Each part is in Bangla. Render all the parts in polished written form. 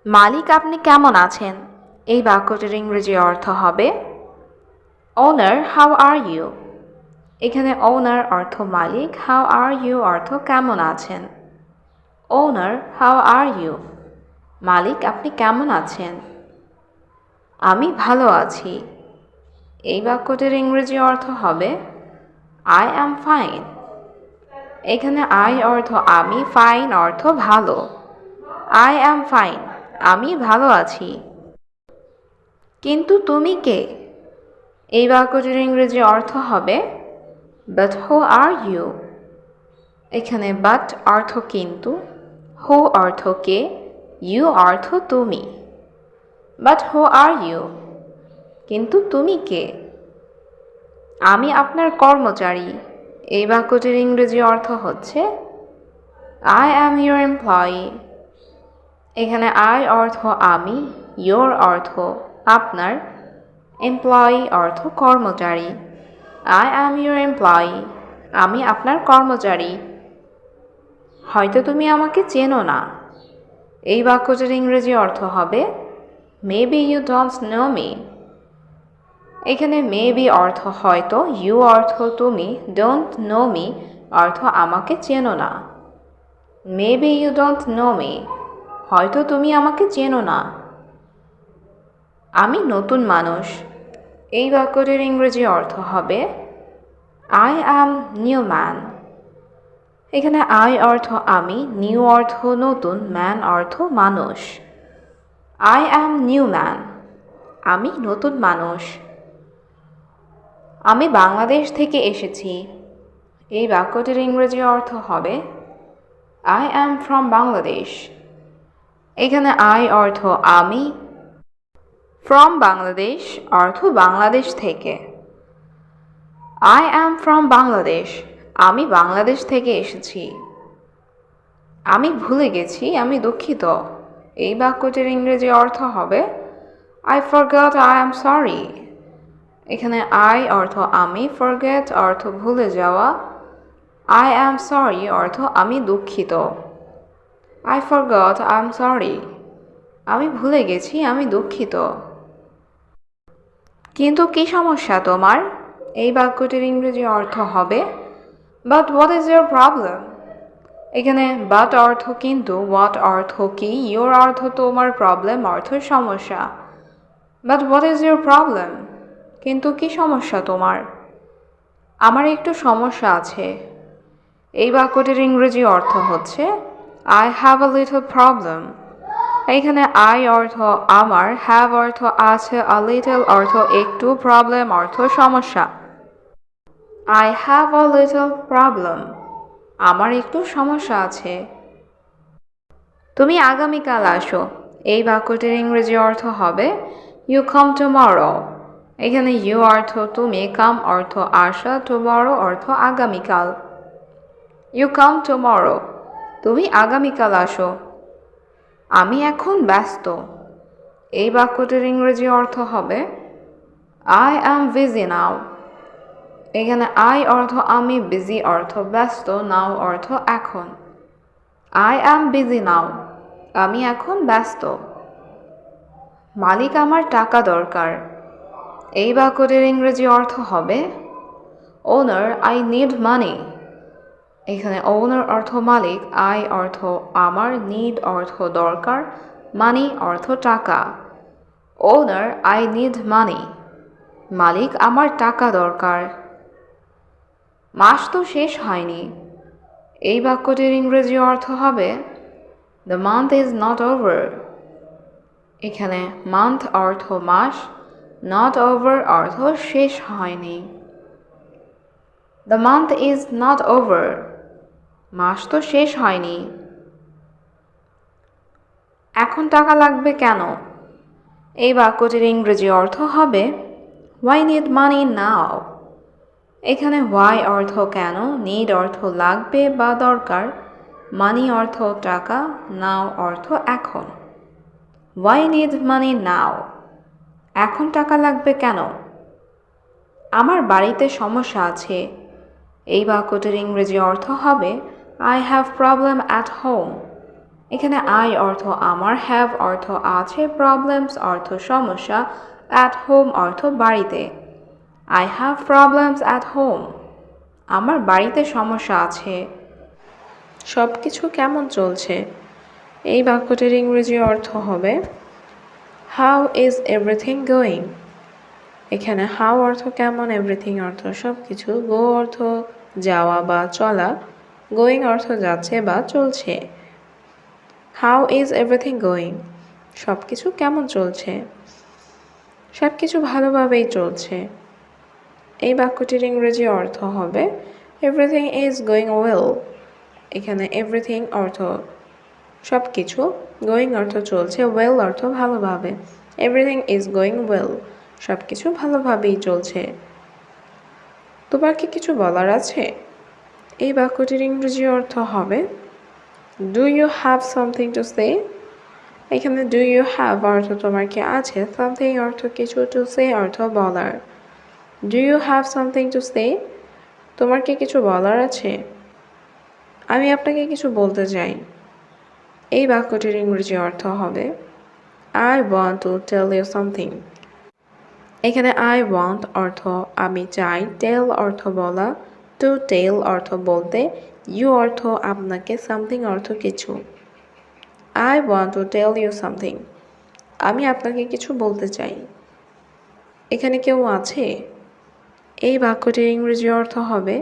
মালিক আপনি কেমন আছেন? এই বাক্যটির ইংরেজি অর্থ হবে ওনার হাউ আর ইউ। এখানে ওনার অর্থ মালিক, হাউ আর ইউ অর্থ কেমন আছেন। ওনার হাউ আর ইউ, মালিক আপনি কেমন আছেন? আমি ভালো আছি। এই বাক্যটির ইংরেজি অর্থ হবে আই অ্যাম ফাইন। এখানে আই অর্থ আমি, ফাইন অর্থ ভালো। আই অ্যাম ফাইন, আমি ভালো আছি। কিন্তু তুমি কে? এই বাক্যটির ইংরেজি অর্থ হবে বাট হু আর ইউ। এখানে বাট অর্থ কিন্তু, হু অর্থ কে, ইউ অর্থ তুমি। বাট হু আর ইউ, কিন্তু তুমি কে? আমি আপনার কর্মচারী। এই বাক্যটির ইংরেজি অর্থ হচ্ছে আই অ্যাম ইউর এমপ্লয়ি। এখানে আই অর্থ আমি, ইউর অর্থ আপনার, এমপ্লয়ি অর্থ কর্মচারী। আই অ্যাম ইউর এমপ্লয়ি, আমি আপনার কর্মচারী। হয়তো তুমি আমাকে চেনো না। এই বাক্যটির ইংরেজি অর্থ হবে maybe you don't know me. এখানে মেবি অর্থ হয়তো, ইউ অর্থ তুমি, ডোন্ট নো মি অর্থ আমাকে চেনো না। Maybe you don't know me, হয়তো তুমি আমাকে চেনো না। আমি নতুন মানুষ। এই বাক্যটির ইংরেজি অর্থ হবে আই অ্যাম নিউ ম্যান। এখানে আই অর্থ আমি, নিউ অর্থ নতুন, ম্যান অর্থ মানুষ। আই অ্যাম নিউ ম্যান, আমি নতুন মানুষ। আমি বাংলাদেশ থেকে এসেছি। এই বাক্যটির ইংরেজি অর্থ হবে আই অ্যাম ফ্রম বাংলাদেশ। এখানে আই অর্থ আমি, ফ্রম বাংলাদেশ অর্থ বাংলাদেশ থেকে। আই অ্যাম ফ্রম বাংলাদেশ, আমি বাংলাদেশ থেকে এসেছি। আমি ভুলে গেছি, আমি দুঃখিত। এই বাক্যটির ইংরেজি অর্থ হবে I forgot, I am sorry. এখানে আই অর্থ আমি, ফরগেট অর্থ ভুলে যাওয়া, আই অ্যাম সরি অর্থ আমি দুঃখিত। I forgot, I am sorry, আমি ভুলে গেছি, আমি দুঃখিত। কিন্তু কি সমস্যা তোমার? এই বাক্যটির ইংরেজি অর্থ হবে but what is your problem. এখানে বাট অর্থ কিন্তু, হোয়াট অর্থ কি, ইয়োর অর্থ তোমার, প্রবলেম অর্থ সমস্যা। But what is your problem, কিন্তু কি সমস্যা তোমার? আমার একটু সমস্যা আছে। এই বাক্যটির ইংরেজি অর্থ হচ্ছে I have a little problem. এখানে আই অর্থ আমার, হ্যাভ অর্থ আছে, আ লিটল অর্থ একটু, প্রবলেম অর্থ সমস্যা। I have a little problem, আমার একটু সমস্যা আছে। তুমি আগামীকাল আসো। এই বাক্যটির ইংরেজি অর্থ হবে ইউ কাম টুমরো। এখানে ইউ অর্থ তুমি, কাম অর্থ আসা, টুমরো অর্থ আগামীকাল। ইউ কাম টুমরো, তুমি আগামীকাল আসো। আমি এখন ব্যস্ত। এই বাক্যটির ইংরেজি অর্থ হবে আই অ্যাম বিজি নাও। এখানে আই অর্থ আমি, বিজি অর্থ ব্যস্ত, নাও অর্থ এখন। আই অ্যাম বিজি নাও, আমি এখন ব্যস্ত। মালিক আমার টাকা দরকার। এই বাক্যটির ইংরেজি অর্থ হবে ওনার, আই নিড মানি। এখানে ওনার অর্থ মালিক, আই অর্থ আমার, নিড অর্থ দরকার, মানি অর্থ টাকা। ওনার, আই নিড মানি, মালিক আমার টাকা দরকার। মাস তো শেষ হয়নি। এই বাক্যটির ইংরেজি অর্থ হবে the month is not over. এখানে মান্থ অর্থ মাস, নট ওভার অর্থ শেষ হয়নি। The month is not over, মাস তো শেষ হয়নি। এখন টাকা লাগবে কেন? এই বাক্যটির ইংরেজি অর্থ হবে হোয়াই নিড মানি নাও। এখানে হোয়াই অর্থ কেন, নিড অর্থ লাগবে বা দরকার, মানি অর্থ টাকা, নাও অর্থ এখন। হোয়াই নিড মানি নাও, এখন টাকা লাগবে কেন? আমার বাড়িতে সমস্যা আছে। এই বাক্যটির ইংরেজি অর্থ হবে I have problem at home. এখানে আই অর্থ আমার, হ্যাভ অর্থ আছে, প্রবলেমস অর্থ সমস্যা, অ্যাট হোম অর্থ বাড়িতে। I have problems at home. আমার বাড়িতে সমস্যা আছে। সব কিছু কেমন চলছে? এই বাক্যটির ইংরেজি অর্থ হবে হাউ ইজ এভরিথিং গোয়িং। এখানে হাউ অর্থ কেমন, এভরিথিং অর্থ সব কিছু, গো অর্থ যাওয়া বা চলা, গোয়িং অর্থ যাচ্ছে বা চলছে। হাউ ইজ এভরিথিং গোয়িং, সব কিছু কেমন চলছে? সব কিছু ভালোভাবেই চলছে। এই বাক্যটির ইংরেজি অর্থ হবে এভরিথিং ইজ গোয়িং ওয়েল। এখানে এভরিথিং অর্থ সব কিছু, গোয়িং অর্থ চলছে, ওয়েল অর্থ ভালোভাবে। এভরিথিং ইজ গোয়িং ওয়েল, সব কিছু ভালোভাবেই চলছে। তোমার কি কিছু বলার আছে? এই বাক্যটির ইংরেজি অর্থ হবে do you have something to say. এখানে ডু ইউ হ্যাভ অর্থ তোমার কি আছে, সামথিং অর্থ কিছু, টু সে অর্থ বলার। Do you have something to say, তোমার কি কিছু বলার আছে? আমি আপনাকে কিছু বলতে চাই। এই বাক্যটির ইংরেজি অর্থ হবে I want to tell you something. এখানে আই ওয়ান্ট অর্থ আমি চাই, টেল অর্থ বলা, টু টেল অর্থ বলতে, ইউ অর্থ আপনাকে, সামথিং অর্থ কিছু। I want to tell you something, আমি আপনাকে কিছু বলতে চাই। এখানে কেউ আছে? এই বাক্যটির ইংরেজি অর্থ হবে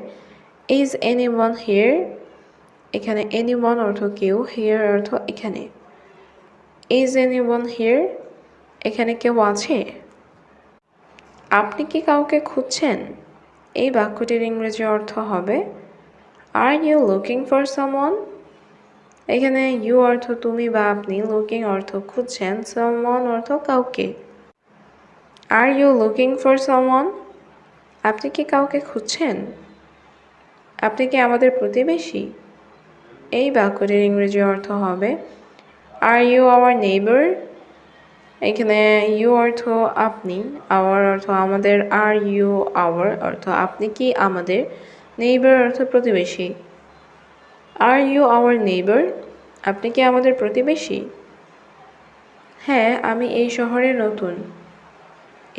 ইজ এনিওয়ান হিয়ার। এখানে এনিওয়ান অর্থ কেউ, হিয়ার অর্থ এখানে। ইজ এনিওয়ান হিয়ার, এখানে কেউ আছে? আপনি কি কাউকে খুঁজছেন? এই বাক্যটির ইংরেজি অর্থ হবে are you looking for someone. এখানে ইউ অর্থ তুমি বা আপনি, লুকিং অর্থ খুঁজছেন, সামওয়ান অর্থ কাউকে। Are you looking for someone, আপনি কি কাউকে খুঁজছেন? আপনি কি আমাদের প্রতিবেশী? এই বাক্যটির ইংরেজি অর্থ হবে আর ইউ আওয়ার নেইবার। এখানে ইউ অর্থ আপনি, আওয়ার অর্থ আমাদের, আর ইউ আওয়ার অর্থ আপনি কি আমাদের, নেইবার অর্থ প্রতিবেশী। আর ইউ আওয়ার নেইবার, আপনি কি আমাদের প্রতিবেশী? হ্যাঁ, আমি এই শহরে নতুন।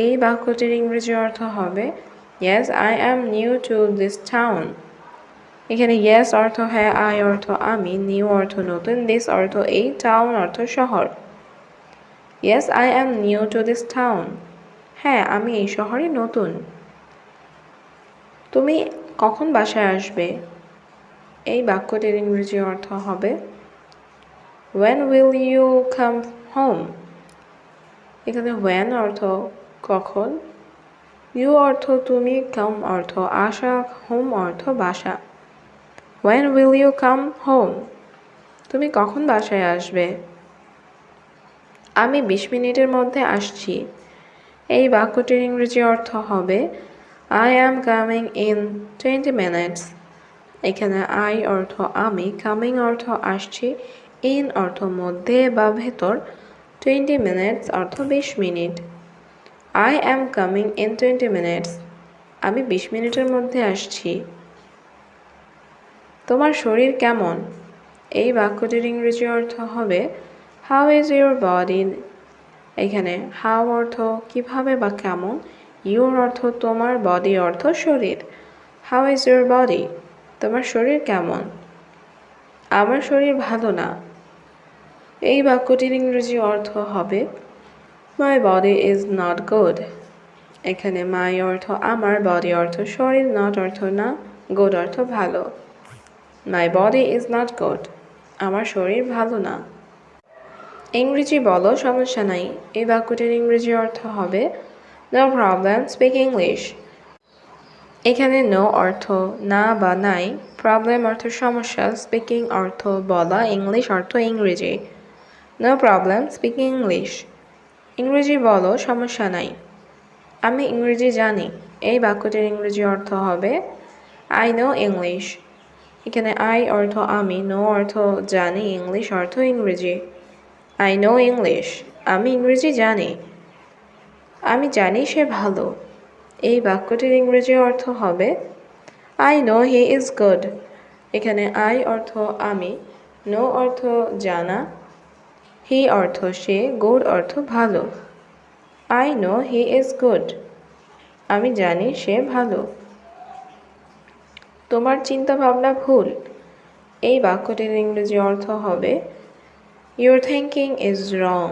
এই বাক্যটির ইংরেজি অর্থ হবে yes I am new to this town. এখানে ইয়েস অর্থ হ্যাঁ, আই অর্থ আমি, নিউ অর্থ নতুন, দিস অর্থ এই, টাউন অর্থ শহর। Yes I am new to this town, হ্যাঁ আমি এই শহরে নতুন। তুমি কখন বাসায় আসবে? এই বাক্যটির ইংরেজি অর্থ হবে when will you come home। এখানে when অর্থ কখন, you অর্থ তুমি, come অর্থ আসা, home অর্থ বাসা। when will you come home, তুমি কখন বাসায় আসবে? আমি 20 মিনিটের মধ্যে আসছি। এই বাক্যটির ইংরেজি অর্থ হবে I am coming in 20 minutes। এখানে I অর্থ আমি, coming অর্থ আসছি, in অর্থ মধ্যে বা ভেতর, 20 minutes অর্থ 20 minute. I am coming in 20 minutes, আমি 20 মিনিটের মধ্যে আসছি। তোমার শরীর কেমন? এই বাক্যটির ইংরেজি অর্থ হবে হাউ ইজ ইউর বডি। এখানে হাউ অর্থ কিভাবে বা কেমন, ইউর অর্থ তোমার, বডি অর্থ শরীর। হাউ ইজ ইউর বডি, তোমার শরীর কেমন? আমার শরীর ভালো না। এই বাক্যটির ইংরেজি অর্থ হবে my body is not good. এখানে মাই অর্থ আমার, বডি অর্থ শরীর, নট অর্থ না, গুড অর্থ ভালো। My body is not good, আমার শরীর ভালো না। ইংরেজি বলো, সমস্যা নাই। এই বাক্যটির ইংরেজি অর্থ হবে নো প্রবলেম, স্পিক ইংলিশ। এখানে নো অর্থ না বা নাই, প্রবলেম অর্থ সমস্যা, স্পিকিং অর্থ বলা, ইংলিশ অর্থ ইংরেজি। No problem, speak English. ইংরেজি বলো, সমস্যা নাই। আমি ইংরেজি জানি। এই বাক্যটির ইংরেজি অর্থ হবে আই নো ইংলিশ। এখানে আই অর্থ আমি, নো অর্থ জানি, ইংলিশ অর্থ ইংরেজি। আই নো ইংলিশ, আমি ইংরেজি জানি। আমি জানি সে ভালো। এই বাক্যটির ইংরেজি অর্থ হবে I no he is good. এখানে আই অর্থ আমি, নো অর্থ জানা, হি অর্থ সে, গুড অর্থ ভালো। I know he is good, আমি জানি সে ভালো। তোমার চিন্তা ভাবনা ভুল। এই বাক্যটির ইংরেজি অর্থ হবে ইউর থিঙ্কিং ইজ রং।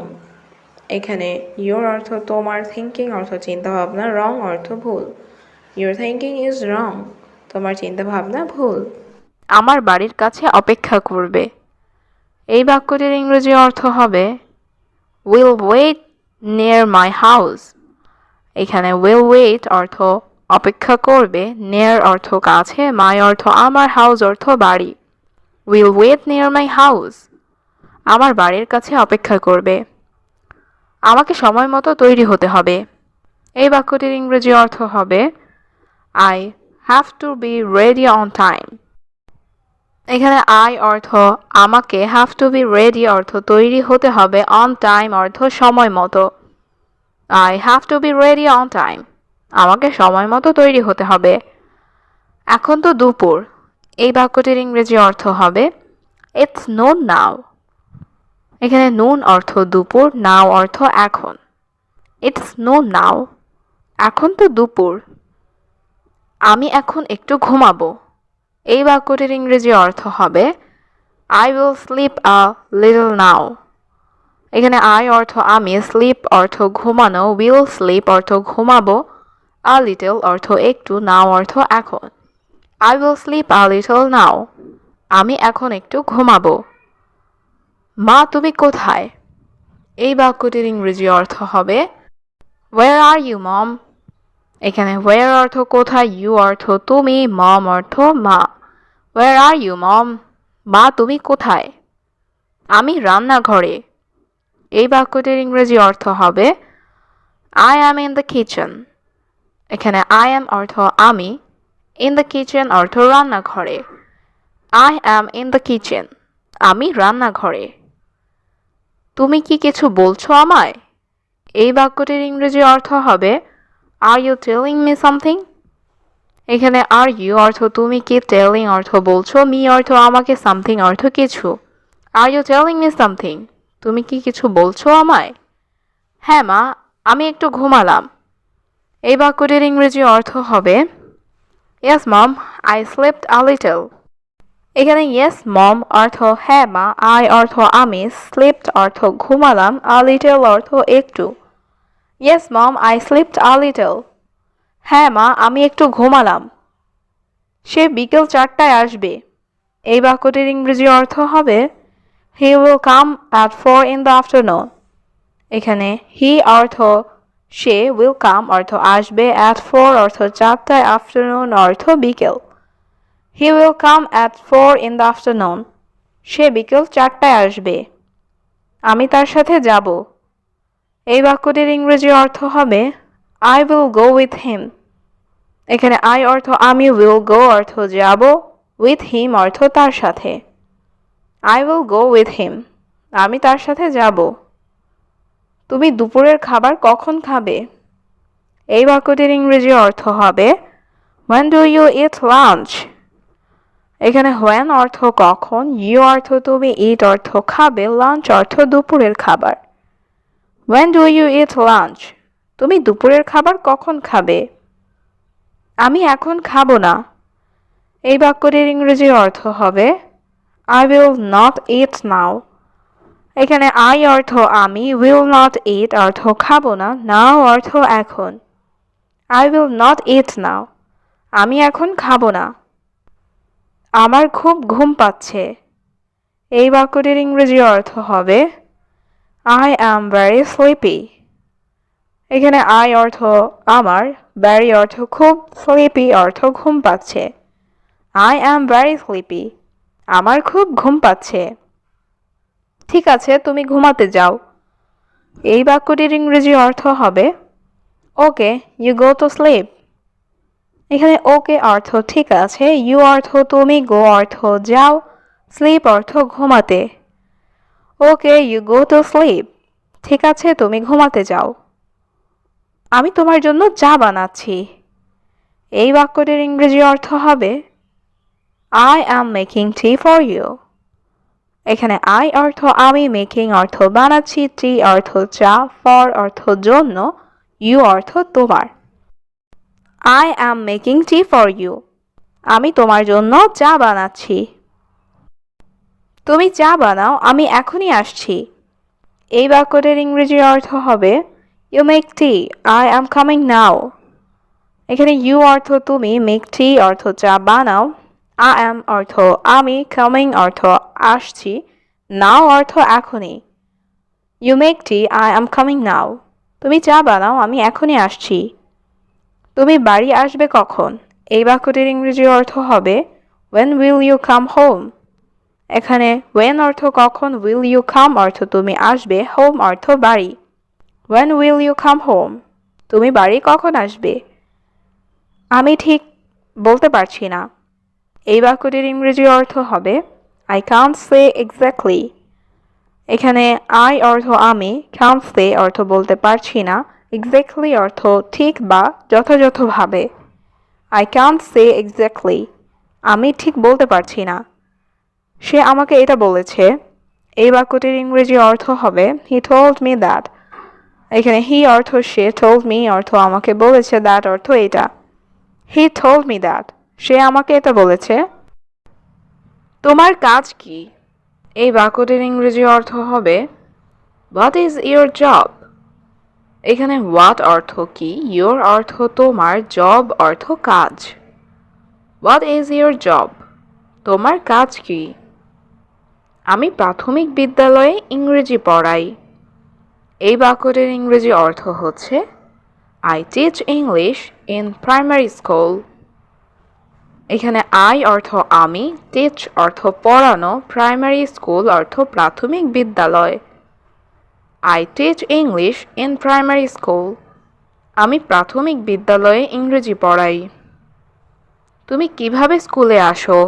এখানে ইউর অর্থ তোমার, থিঙ্কিং অর্থ চিন্তা ভাবনা, রং অর্থ ভুল। ইউর থিঙ্কিং ইজ রং, তোমার চিন্তা ভাবনা ভুল। আমার বাড়ির কাছে অপেক্ষা করবে। এই বাক্যটির ইংরেজি অর্থ হবে will wait near my house. এখানে উইল ওয়েট অর্থ অপেক্ষা করবে, নিয়ার অর্থ কাছে, মাই অর্থ আমার, হাউস অর্থ বাড়ি। Will wait near my house, আমার বাড়ির কাছে অপেক্ষা করবে। আমাকে সময় মতো তৈরি হতে হবে। এই বাক্যটির ইংরেজি অর্থ হবে I have to be ready on time. এখানে আই অর্থ আমাকে, হ্যাভ টু বি রেডি অর্থ তৈরি হতে হবে, অন টাইম অর্থ সময় মতো। I have to be ready on time, আমাকে সময় মতো তৈরি হতে হবে। এখন তো দুপুর। এই বাক্যটির ইংরেজি অর্থ হবে ইটস নুন নাও। এখানে নুন অর্থ দুপুর, নাও অর্থ এখন। ইটস নুন নাও, এখন তো দুপুর। আমি এখন একটু ঘুমাবো। এই বাক্যটির ইংরেজি অর্থ হবে I will sleep a little now. এখানে আই অর্থ আমি, স্লিপ অর্থ ঘুমানো, উইল স্লিপ অর্থ ঘুমাবো, আ লিটল অর্থ একটু, নাও অর্থ এখন। I will sleep a little now, আমি এখন একটু ঘুমাবো। মা তুমি কোথায়? এই বাক্যটির ইংরেজি অর্থ হবে ওয়ের আর ইউ মম। এখানে ওয়ের অর্থ কোথায়, ইউ অর্থ তুমি, মম অর্থ মা। ওয়ের আর ইউ মম, মা তুমি কোথায়? আমি রান্নাঘরে। এই বাক্যটির ইংরেজি অর্থ হবে I am in the kitchen. এখানে আই অ্যাম অর্থ আমি, ইন দ্য কিচেন অর্থ রান্নাঘরে। I am in the kitchen, আমি রান্নাঘরে। তুমি কি কিছু বলছো আমায়? এই বাক্যটির ইংরেজি অর্থ হবে are you telling me something. এখানে আর ইউ অর্থ তুমি কি, টেলিং অর্থ বলছো, মি অর্থ আমাকে, সামথিং অর্থ কিছু। Are you telling me something, তুমি কি কিছু বলছো আমায়? হ্যাঁ মা, আমি একটু ঘুমালাম। এই বাক্যটির ইংরেজি অর্থ হবে yes mom, I slipped a little. এখানে ইয়েস মম অর্থ হ্যাঁ মা, আই অর্থ আমি, স্লিপড অর্থ ঘুমালাম, আ লিটল অর্থ একটু। Yes mom, I slipped a little. হ্যাঁ মা, আমি একটু ঘুমালাম। সে বিকেল 4টায় আসবে। এই বাক্যটির ইংরেজি অর্থ হবে he will come at 4 in the afternoon। এখানে হি অর্থ সে, উইল কাম অর্থ আসবে, অ্যাট 4 অর্থ 4টায়, আফটারনুন অর্থ বিকেল। He will come at 4 in the afternoon, সে বিকেল 4টায় আসবে। আমি তার সাথে যাব। এই বাক্যটির ইংরেজি অর্থ হবে I will go with him. এখানে আই অর্থ আমি, উইল গো অর্থ যাব, উইথ হিম অর্থ তার সাথে। I will go with him, আমি তার সাথে যাব। তুমি দুপুরের খাবার কখন খাবে? এই বাক্যটির ইংরেজি অর্থ হবে when do you eat lunch। এখানে when অর্থ কখন, you অর্থ তুমি, eat অর্থ খাবে, lunch অর্থ দুপুরের খাবার। when do you eat lunch, তুমি দুপুরের খাবার কখন খাবে? আমি এখন খাবো না। এই বাক্যটির ইংরেজি অর্থ হবে I will not eat now। এখানে I অর্থ আমি, will not eat অর্থ খাবো না, now অর্থ এখন। I will not eat now, আমি এখন খাবো না। আমার খুব ঘুম পাচ্ছে। এই বাক্যটির ইংরেজি অর্থ হবে I am very sleepy। এখানে I অর্থ আমার, very অর্থ খুব, sleepy অর্থ ঘুম পাচ্ছে। I am very sleepy, আমার খুব ঘুম পাচ্ছে। ঠিক আছে, তুমি ঘুমাতে যাও। এই বাক্যটির ইংরেজি অর্থ হবে ওকে, ইউ গো টু স্লিপ। এখানে ওকে অর্থ ঠিক আছে, ইউ অর্থ তুমি, গো অর্থ যাও, স্লিপ অর্থ ঘুমাতে। ওকে, ইউ গো টু স্লিপ, ঠিক আছে তুমি ঘুমাতে যাও। আমি তোমার জন্য চা বানাচ্ছি। এই বাক্যটির ইংরেজি অর্থ হবে I am making tea for you. এখানে আই অর্থ আমি, মেকিং অর্থ বানাচ্ছি, টি অর্থ চা, ফর অর্থ জন্য, ইউ অর্থ তোমার। I am making tea for you. আমি তোমার জন্য চা বানাচ্ছি। তুমি চা বানাও, আমি এখনই আসছি। এই বাক্যটির ইংরেজি অর্থ হবে you make tea, I am coming now. এখানে ইউ অর্থ তুমি, মেক টি অর্থ চা বানাও, আই অ্যাম অর্থ আমি, কামিং অর্থ আসছি, নাও অর্থ এখনই। You make tea, I am coming now. তুমি চা বানাও, আমি এখনই আসছি। তুমি বাড়ি আসবে কখন? এই বাক্যটির ইংরেজি অর্থ হবে when will you come home? এখানে when অর্থ কখন, will you come অর্থ তুমি আসবে, home অর্থ বাড়ি। when will you come home? তুমি বাড়ি কখন আসবে? আমি ঠিক বলতে পারছি না। এই বাক্যটির ইংরেজি অর্থ হবে I can't say exactly. এখানে I অর্থ আমি, can't say অর্থ বলতে পারছি না, exactly অর্থ ঠিক বা যথাযথভাবে। I can't say exactly. আমি ঠিক বলতে পারছি না। সে আমাকে এটা বলেছে। এই বাক্যটির ইংরেজি অর্থ হবে he told me that. এখানে he অর্থ সে, told me অর্থ আমাকে বলেছে, that অর্থ এটা। he told me that. সে আমাকে এটা বলেছে। তোমার কাজ কি? এই বাক্যটির ইংরেজি অর্থ হবে what is your job? এখানে what অর্থ কি, your অর্থ তোমার, job অর্থ কাজ। what is your job? তোমার কাজ কি? আমি প্রাথমিক বিদ্যালয়ে ইংরেজি পড়াই। এই বাক্যটির ইংরেজি অর্থ হচ্ছে I teach English in primary school. এখানে I অর্থ আমি, teach অর্থ পড়ানো, primary school অর্থ প্রাথমিক বিদ্যালয়। I teach English in primary school. আমি প্রাথমিক বিদ্যালয়ে ইংরেজি পড়াই। তুমি কিভাবে স্কুলে আসো?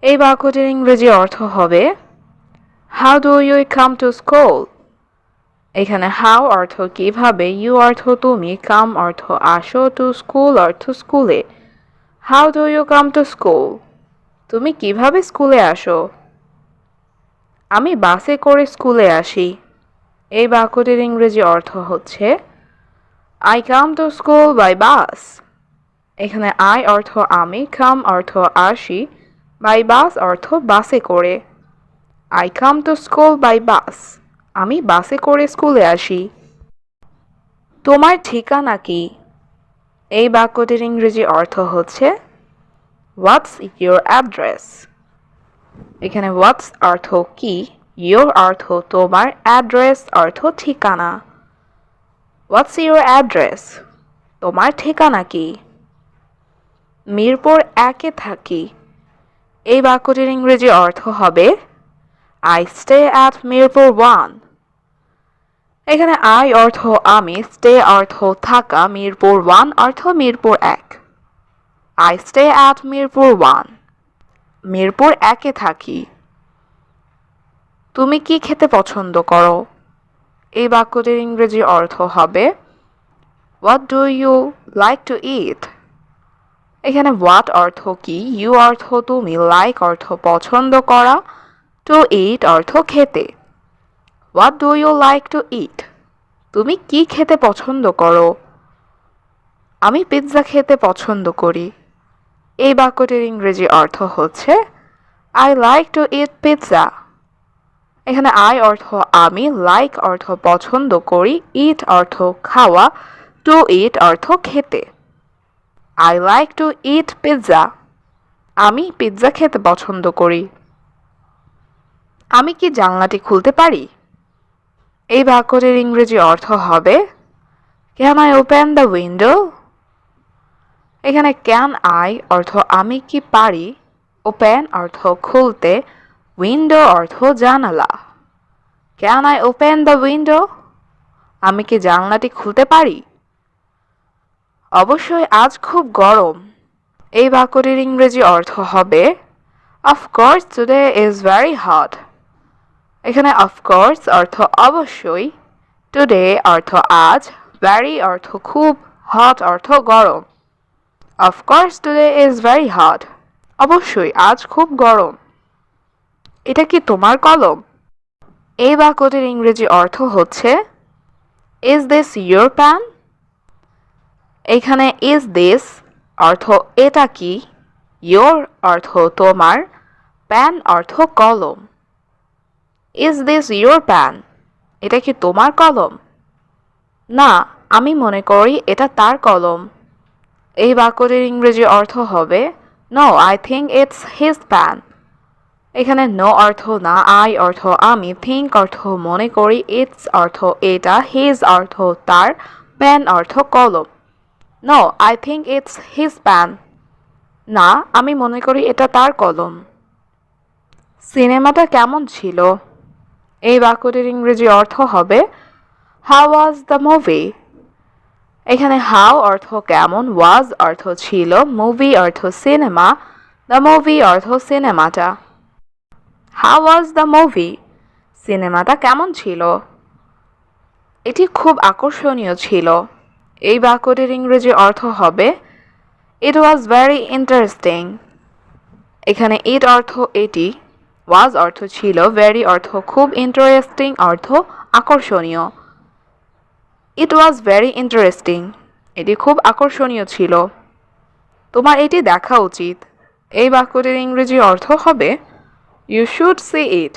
এই বাক্যটির ইংরেজি অর্থ হবে How do you come to school? এখানে how অর্থ কিভাবে, you অর্থ তুমি, come অর্থ আসো, to school অর্থ স্কুলে। How do you come to school? তুমি কিভাবে স্কুলে আসো? আমি বাসে করে স্কুলে আসি। এই বাক্যটির ইংরেজি অর্থ হচ্ছে I come to school by bus. এখানে I অর্থ আমি, come অর্থ আসি, by bus অর্থ বাসে করে। I come to school by bus. আমি বাসে করে স্কুলে আসি। তোমার ঠিকানা কি? এই বাক্যটির ইংরেজি অর্থ হচ্ছে What's your address? এখানে what's অর্থ কি, your অর্থ তোমার, address অর্থ ঠিকানা। What's your address? তোমার ঠিকানা কি? মিরপুর 1-এ থাকি। এই বাক্যটির ইংরেজি অর্থ হবে I stay at মিরপুর 1. এখানে I অর্থ আমি, stay অর্থ থাকা, মিরপুর 1 অর্থ Mirpur 1। I stay at Mirpur 1. Mirpur 1-এ থাকি। তুমি কি খেতে পছন্দ করো? এই বাক্যটির ইংরেজি অর্থ হবে What do you like to eat? এখানে what অর্থ কি, you অর্থ তুমি, like অর্থ পছন্দ করা, to eat অর্থ খেতে। What do you like to eat? তুমি কি খেতে পছন্দ করো? আমি পিৎজা খেতে পছন্দ করি। এই বাক্যটির ইংরেজি অর্থ হচ্ছে I like to eat pizza. এখানে I অর্থ আমি, like অর্থ পছন্দ করি, eat অর্থ খাওয়া, to eat অর্থ খেতে। I like to eat pizza. আমি পিৎজা খেতে পছন্দ করি। আমি কি জানলাটি খুলতে পারি? এই বাক্যটির ইংরেজি অর্থ হবে Can I open the window? এখানে can I অর্থ আমি কি পারি, open অর্থ খুলতে, window অর্থ জানালা। Can I open the window? আমি কি জানলাটি খুলতে পারি? অবশ্যই আজ খুব গরম। এই বাক্যটির ইংরেজি অর্থ হবে Of course today is very hot. এখানে of course অর্থ অবশ্যই, today অর্থ আজ, very অর্থ খুব, hot অর্থ গরম। Of course today is very hot. অবশ্যই আজ খুব গরম। এটা কি তোমার কলম? এই বাক্যটির ইংরেজি অর্থ হচ্ছে ইজ দিস ইয়োর পেন? এখানে ইজ দিস অর্থ এটা কি, ইয়োর অর্থ তোমার, পেন অর্থ কলম। Is this your pen? এটা কি তোমার কলম? না, আমি মনে করি এটা তার কলম। এই বাক্যটির ইংরেজি অর্থ হবে no, I think it's his pen. এখানে নো অর্থ না, আই অর্থ আমি, থিঙ্ক অর্থ মনে করি, ইটস অর্থ এটা, হিজ অর্থ তার, পেন অর্থ কলম। No, I think it's his pen. না, আমি মনে করি এটা তার কলম। সিনেমাটা কেমন ছিল? এই বাক্যটির ইংরেজি অর্থ হবে হাউ ওয়াজ দ্য মুভি? এখানে হাউ অর্থ কেমন, ওয়াজ অর্থ ছিল, মুভি অর্থ সিনেমা, দ্য মুভি অর্থ সিনেমাটা। How was the movie? সিনেমাটা কেমন ছিল? এটি খুব আকর্ষণীয় ছিল। এই বাক্যটির ইংরেজি অর্থ হবে ইট ওয়াজ ভেরি ইন্টারেস্টিং। এখানে ইট অর্থ এটি, ওয়াজ অর্থ ছিল, ভেরি অর্থ খুব, ইন্টারেস্টিং অর্থ আকর্ষণীয়। ইট ওয়াজ ভেরি ইন্টারেস্টিং। এটি খুব আকর্ষণীয় ছিল। তোমার এটি দেখা উচিত। এই বাক্যটির ইংরেজি অর্থ হবে ইউ শুড সি ইট।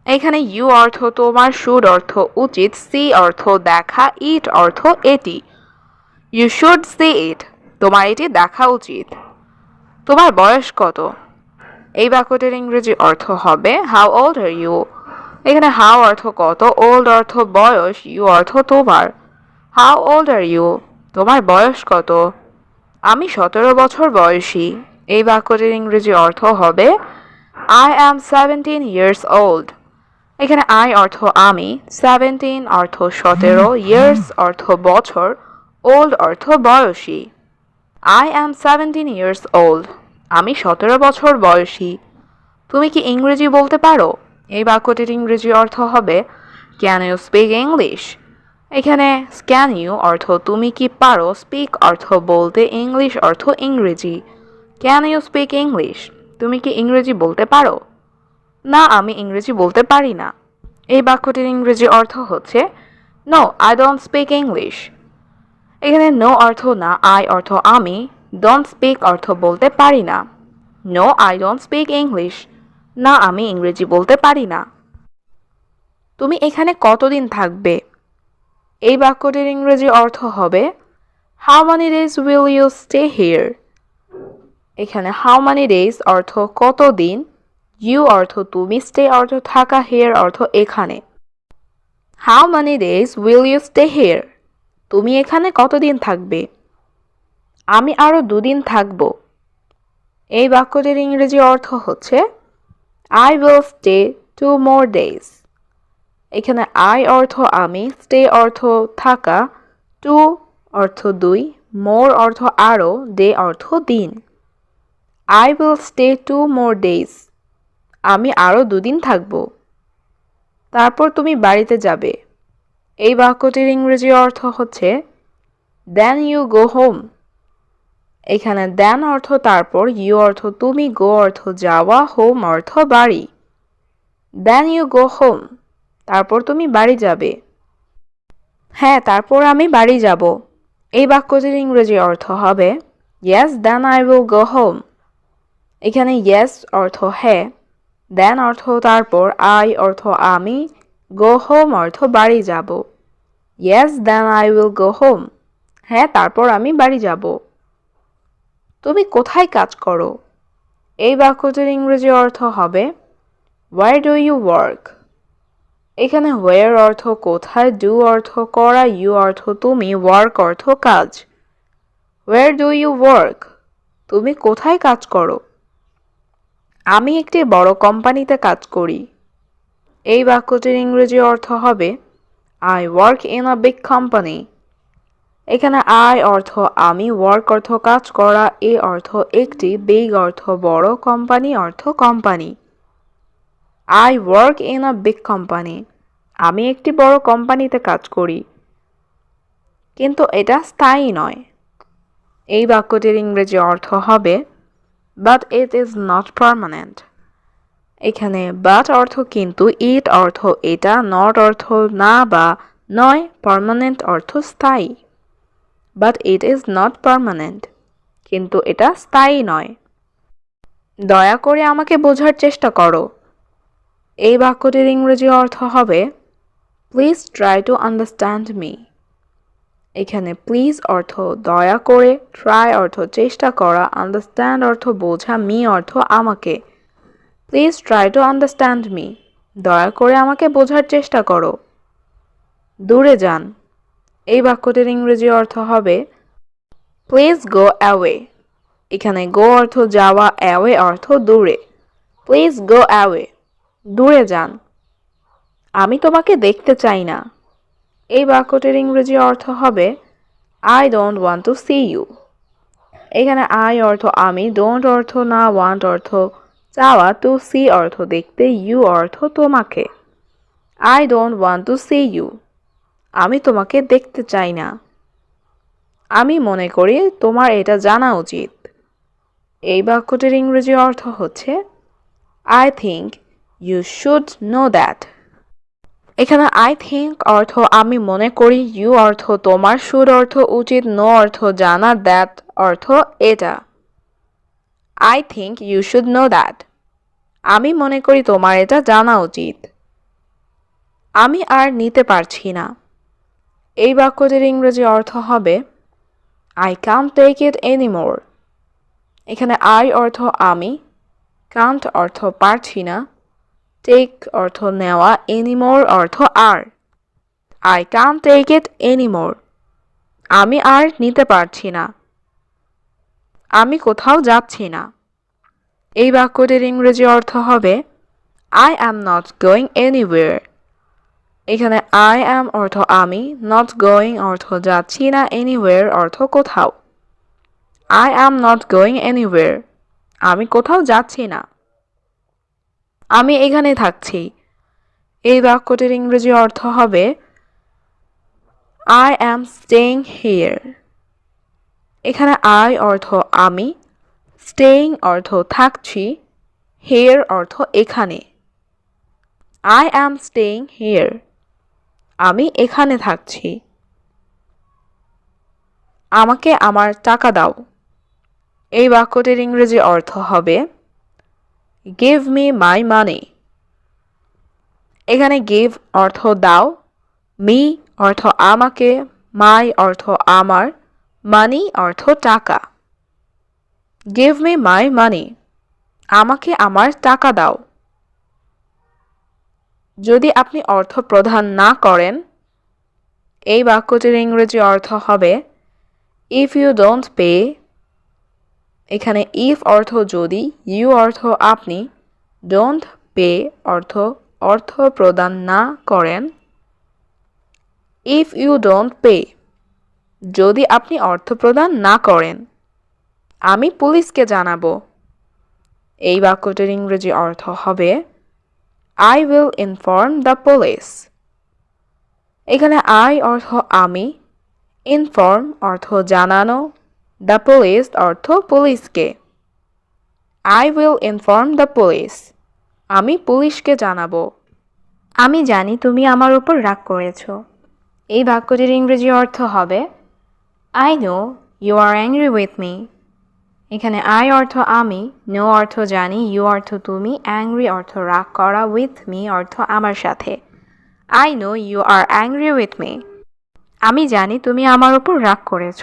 এখানে ইউ অর্থ তোমার, শুড অর্থ উচিত, সি অর্থ দেখা, ইট অর্থ এটি। ইউ শুড সি ইট। তোমার এটি দেখা উচিত। তোমার বয়স কত? এই বাক্যটির ইংরেজি অর্থ হবে হাউ ওল্ড আর ইউ? এখানে হাউ অর্থ কত, ওল্ড অর্থ বয়স, ইউ অর্থ তোমার। How old are you? তোমার বয়স কত? আমি 17 বছর বয়সী। এই বাক্যটির ইংরেজি অর্থ হবে আই অ্যাম 17 ইয়ার্স ওল্ড। এখানে আই অর্থ আমি, 17 অর্থ 17, ইয়ার্স অর্থ বছর, ওল্ড অর্থ বয়সী। I am 17 years old. আমি 17 বছর বয়সী। তুমি কি ইংরেজি বলতে পারো? এই বাক্যটির ইংরেজি অর্থ হবে ক্যান ইউ স্পিক ইংলিশ? এখানে ক্যান ইউ অর্থ তুমি কি পারো, স্পিক অর্থ বলতে, ইংলিশ অর্থ ইংরেজি। Can you speak English? তুমি কি ইংরেজি বলতে পারো? না, আমি ইংরেজি বলতে পারি না। এই বাক্যটির ইংরেজি অর্থ হচ্ছে no, I don't speak English. এখানে নো অর্থ না, আই অর্থ আমি, ডোন্ট স্পিক অর্থ বলতে পারি না। No, I don't speak English. না, আমি ইংরেজি বলতে পারি না। তুমি এখানে কতদিন থাকবে? এই বাক্যটির ইংরেজি অর্থ হবে how many days will you stay here? এখানে হাউ মানি ডেজ অর্থ কতদিন, ইউ অর্থ তুমি, স্টে অর্থ থাকা, হিয়ার অর্থ এখানে। How many days will you stay here? তুমি এখানে কতদিন থাকবে? আমি আরও 2 দিন থাকব। এই বাক্যটির ইংরেজি অর্থ হচ্ছে I will stay 2 more days। এখানে আই অর্থ আমি, স্টে অর্থ থাকা, 2 অর্থ 2, মোর অর্থ আরও, ডে অর্থ দিন। I will stay 2 more days। আমি আরও 2 দিন থাকব। তারপর তুমি বাড়িতে যাবে। এই বাক্যটির ইংরেজি অর্থ হচ্ছে দেন ইউ গো হোম। এখানে দেন অর্থ তারপর, ইউ অর্থ তুমি, গো অর্থ যাওয়া, হোম অর্থ বাড়ি। Then you go home. তারপর তুমি বাড়ি যাবে। হ্যাঁ, তারপর আমি বাড়ি যাব। এই বাক্যটির ইংরেজি অর্থ হবে yes then I will go home. এখানে ইয়েস অর্থ হ্যাঁ, দেন অর্থ তারপর, আই অর্থ আমি, গো হোম অর্থ বাড়ি যাব। Yes then I will go home. হ্যাঁ, তারপর আমি বাড়ি যাব। তুমি কোথায় কাজ করো? এই বাক্যটির ইংরেজি অর্থ হবে ওয়ার ডু ইউ ওয়ার্ক? এখানে ওয়ার অর্থ কোথায়, ডু অর্থ করা, ইউ অর্থ তুমি, ওয়ার্ক অর্থ কাজ। Where do you work? তুমি কোথায় কাজ করো? আমি একটি বড় কোম্পানিতে কাজ করি। এই বাক্যটির ইংরেজি অর্থ হবে I work in a big company. এখানে আই অর্থ আমি, ওয়ার্ক অর্থ কাজ করা, এ অর্থ একটি, বিগ অর্থ বড়, কোম্পানি অর্থ company. I work in a big company. আমি একটি বড় কোম্পানিতে কাজ করি। কিন্তু এটা স্থায়ী নয়। এই বাক্যটির ইংরেজি অর্থ হবে but it is not permanent. এখানে বাট অর্থ কিন্তু, ইট অর্থ এটা, নট অর্থ না বা নয়, পার্মানেন্ট অর্থ স্থায়ী। But it is not permanent, কিন্তু এটা স্থায়ী নয়। দয়া করে আমাকে বোঝার চেষ্টা করো। এই বাক্যটির ইংরেজি অর্থ হবে please try to understand me. এখানে প্লিজ অর্থ দয়া করে, ট্রাই অর্থ চেষ্টা করা, আন্ডারস্ট্যান্ড অর্থ বোঝা, মি অর্থ আমাকে। Please try to understand me, দয়া করে আমাকে বোঝার চেষ্টা করো। দূরে যান। এই বাক্যটির ইংরেজি অর্থ হবে প্লিজ গো অ্যাওয়ে। এখানে গো অর্থ যাওয়া, অ্যাওয়ে অর্থ দূরে। প্লিজ গো অ্যাওয়ে, দূরে যান। আমি তোমাকে দেখতে চাই না। এই বাক্যটির ইংরেজি অর্থ হবে I don't want to see you. এখানে আই অর্থ আমি, ডোন্ট অর্থ না, ওয়ান্ট অর্থ চাওয়া, টু সি অর্থ দেখতে, ইউ অর্থ তোমাকে। I don't want to see you, আমি তোমাকে দেখতে চাই না। আমি মনে করি তোমার এটা জানা উচিত। এই বাক্যটির ইংরেজি অর্থ হচ্ছে I think you should know that. এখানে আই থিঙ্ক অর্থ আমি মনে করি, ইউ অর্থ তোমার, শুড অর্থ উচিত, নো অর্থ জানা, দ্যাট অর্থ এটা। I think you should know that, আমি মনে করি তোমার এটা জানা উচিত। আমি আর নিতে পারছি না। এই বাক্যটির ইংরেজি অর্থ হবে I can't take it anymore. এখানে আই অর্থ আমি, কান্ট অর্থ পারছি না, টেক অর্থ নেওয়া, এনিমোর অর্থ আর। I can't take it anymore, আমি আর নিতে পারছি না। আমি কোথাও যাচ্ছি না। এই বাক্যটির ইংরেজি অর্থ হবে আই অ্যাম নট গোয়িং এনিওয়েয়ার। এখানে আই অ্যাম অর্থ আমি, নট গোয়িং অর্থ যাচ্ছি না, এনিওয়েয়ার অর্থ কোথাও। আই অ্যাম নট গোয়িং এনিওয়েয়ার, আমি কোথাও যাচ্ছি না। আমি এখানে থাকছি। এই বাক্যটির ইংরেজি অর্থ হবে আই অ্যাম স্টেইং হিয়ার। এখানে আই অর্থ আমি, স্টেইং অর্থ থাকছি, হিয়ার অর্থ এখানে। আই অ্যাম স্টেইং হিয়ার, আমি এখানে থাকছি। আমাকে আমার টাকা দাও। এই বাক্যটির ইংরেজি অর্থ হবে গিভ মি মাই মানি। এখানে গিভ অর্থ দাও, মি অর্থ আমাকে, মাই অর্থ আমার, মানি অর্থ টাকা। গিভ মি মাই মানি, আমাকে আমার টাকা দাও। যদি আপনি অর্থ প্রদান না করেন, এই বাক্যটির ইংরেজি অর্থ হবে ইফ ইউ ডোন্ট পে। এখানে ইফ অর্থ যদি, ইউ অর্থ আপনি, ডোন্ট পে অর্থ অর্থ প্রদান না করেন। ইফ ইউ ডোন্ট পে, যদি আপনি অর্থ প্রদান না করেন, আমি পুলিশকে জানাবো। এই বাক্যটির ইংরেজি অর্থ হবে I will inform the police. এখানে আই অর্থ আমি, ইনফর্ম অর্থ জানানো, দ্য পুলিশ অর্থ পুলিশকে। I will inform the police, আমি পুলিশকে জানাবো। আমি জানি তুমি আমার উপর রাগ করেছ। এই বাক্যটির ইংরেজি অর্থ হবে I know you are angry with me. এখানে আই অর্থ আমি, নো অর্থ জানি, ইউ অর্থ তুমি, অ্যাংরি অর্থ রাগ করা, উইথ মি অর্থ আমার সাথে। I know you are angry with me, আমি জানি তুমি আমার উপর রাগ করেছ।